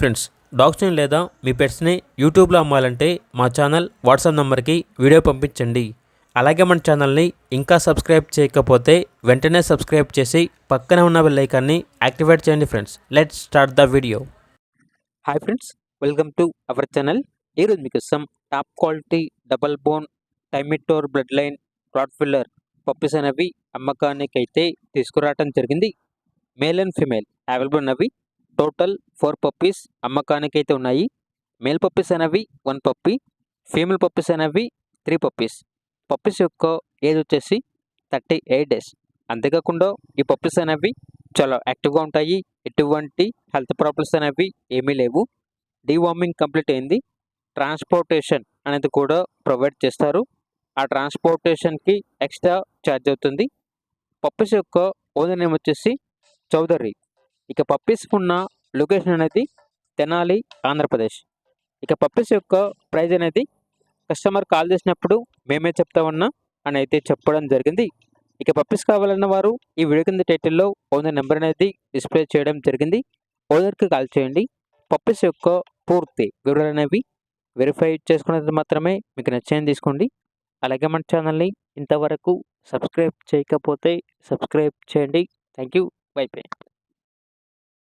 Friends, డాగ్స్ని లేదా మీ పెట్స్ని యూట్యూబ్లో అమ్మాలంటే మా ఛానల్ వాట్సాప్ నెంబర్కి వీడియో పంపించండి. అలాగే మన ఛానల్ని ఇంకా సబ్స్క్రైబ్ చేయకపోతే వెంటనే సబ్స్క్రైబ్ చేసి పక్కనే ఉన్న బెల్ ఐకాన్ని యాక్టివేట్ చేయండి friends. Let's start the video. Hi friends, welcome to our channel. ఈరోజు మీకోసం టాప్ క్వాలిటీ డబల్ బోన్ టైమిటోర్ బ్లడ్ లైన్ రాట్ఫిల్లర్ పప్పీస్ అనేవి అమ్మకానికి అయితే తీసుకురావడం జరిగింది. మేల్ అండ్ ఫీమేల్ అవైలబుల్ ఉన్నవి. టోటల్ 4 పప్పీస్ అమ్మకానికి అయితే ఉన్నాయి. మేల్ పప్పీస్ అనేవి 1 పప్పీ, ఫీమేల్ పప్పీస్ అనేవి 3 పప్పీస్. పప్పీస్ యొక్క ఏజ్ వచ్చేసి 38 డేస్. అంతేకాకుండా ఈ పప్పీస్ అనేవి చాలా యాక్టివ్గా ఉంటాయి. ఎటువంటి హెల్త్ ప్రాబ్లమ్స్ అనేవి ఏమీ లేవు. డీవార్మింగ్ కంప్లీట్ అయింది. ట్రాన్స్పోర్టేషన్ అనేది కూడా ప్రొవైడ్ చేస్తారు. ఆ ట్రాన్స్పోర్టేషన్కి ఎక్స్ట్రా ఛార్జ్ అవుతుంది. పప్పీస్ యొక్క ఓనర్ నేమ్ వచ్చేసి చౌదరి. ఇక పప్పీస్ ఉన్న లొకేషన్ అనేది తెనాలి, ఆంధ్రప్రదేశ్. ఇక పప్పీస్ యొక్క ప్రైజ్ అనేది కస్టమర్ కాల్ చేసినప్పుడు మేమే చెప్తామన్నా అని అయితే చెప్పడం జరిగింది. ఇక పప్పీస్ కావాలన్న వారు ఈ వీడియో కింద టైటిల్లో ఓనర్ నెంబర్ అనేది డిస్ప్లే చేయడం జరిగింది. ఓనర్కి కాల్ చేయండి. పప్పీస్ యొక్క పూర్తి వివరాలు అనేవి వెరిఫై చేసుకున్నది మాత్రమే మీకు నచ్చేది తీసుకోండి. అలాగే మన ఛానల్ని ఇంతవరకు సబ్స్క్రైబ్ చేయకపోతే సబ్స్క్రైబ్ చేయండి. Thank you. By by.